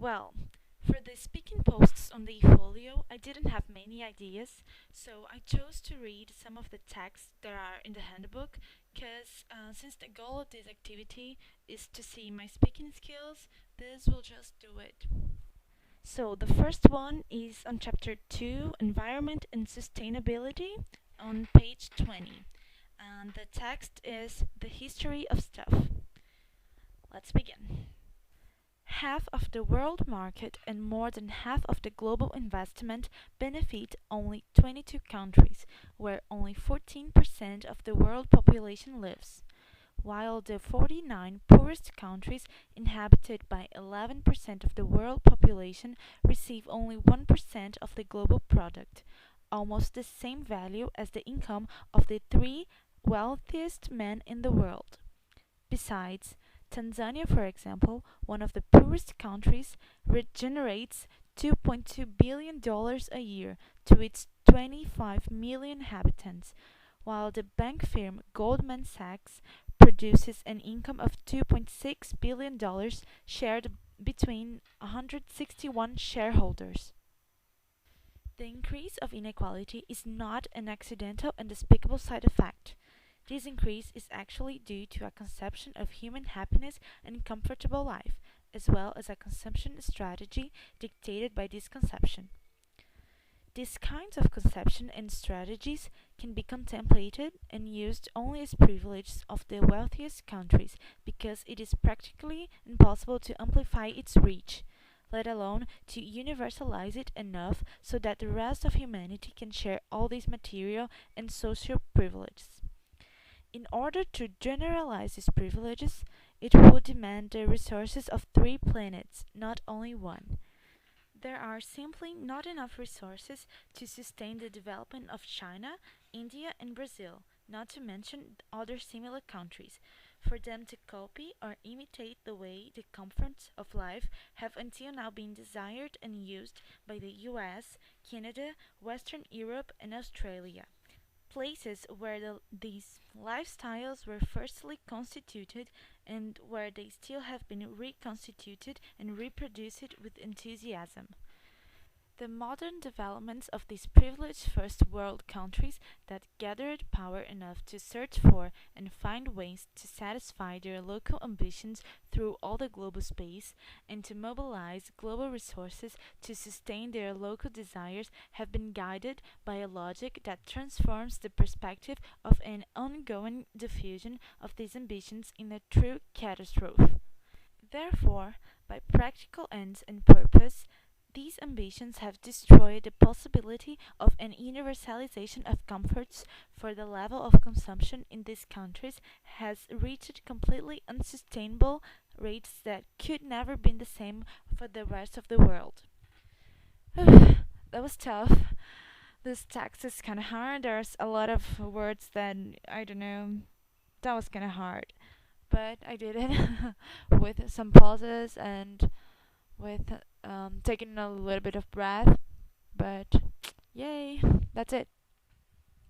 Well, for the speaking posts on the efolio, I didn't have many ideas, so I chose to read some of the texts that are in the handbook, because since the goal of this activity is to see my speaking skills, this will just do it. So the first one is on chapter 2, Environment and Sustainability, on page 20. And the text is The History of Stuff. Let's begin. Half of the world market and more than half of the global investment benefit only 22 countries, where only 14% of the world population lives, while the 49 poorest countries, inhabited by 11% of the world population, receive only 1% of the global product, almost the same value as the income of the three wealthiest men in the world. Besides, Tanzania, for example, one of the poorest countries, generates $2.2 billion a year to its 25 million inhabitants, while the bank firm Goldman Sachs produces an income of $2.6 billion shared between 161 shareholders. The increase of inequality is not an accidental and despicable side effect. This increase is actually due to a conception of human happiness and comfortable life, as well as a consumption strategy dictated by this conception. These kinds of conception and strategies can be contemplated and used only as privileges of the wealthiest countries because it is practically impossible to amplify its reach, let alone to universalize it enough so that the rest of humanity can share all these material and social privileges. In order to generalize these privileges, it would demand the resources of three planets, not only one. There are simply not enough resources to sustain the development of China, India, and Brazil, not to mention other similar countries, for them to copy or imitate the way the comforts of life have until now been desired and used by the US, Canada, Western Europe, and Australia, places where these lifestyles were firstly constituted and where they still have been reconstituted and reproduced with enthusiasm. The modern developments of these privileged first world countries that gathered power enough to search for and find ways to satisfy their local ambitions through all the global space and to mobilize global resources to sustain their local desires have been guided by a logic that transforms the perspective of an ongoing diffusion of these ambitions in a true catastrophe. Therefore, by practical ends and purpose, these ambitions have destroyed the possibility of an universalization of comforts, for the level of consumption in these countries has reached completely unsustainable rates that could never be the same for the rest of the world. That was tough. This text is kind of hard. There's a lot of words that I don't know. That was kind of hard, but I did it with some pauses and with taking a little bit of breath. But yay, that's it.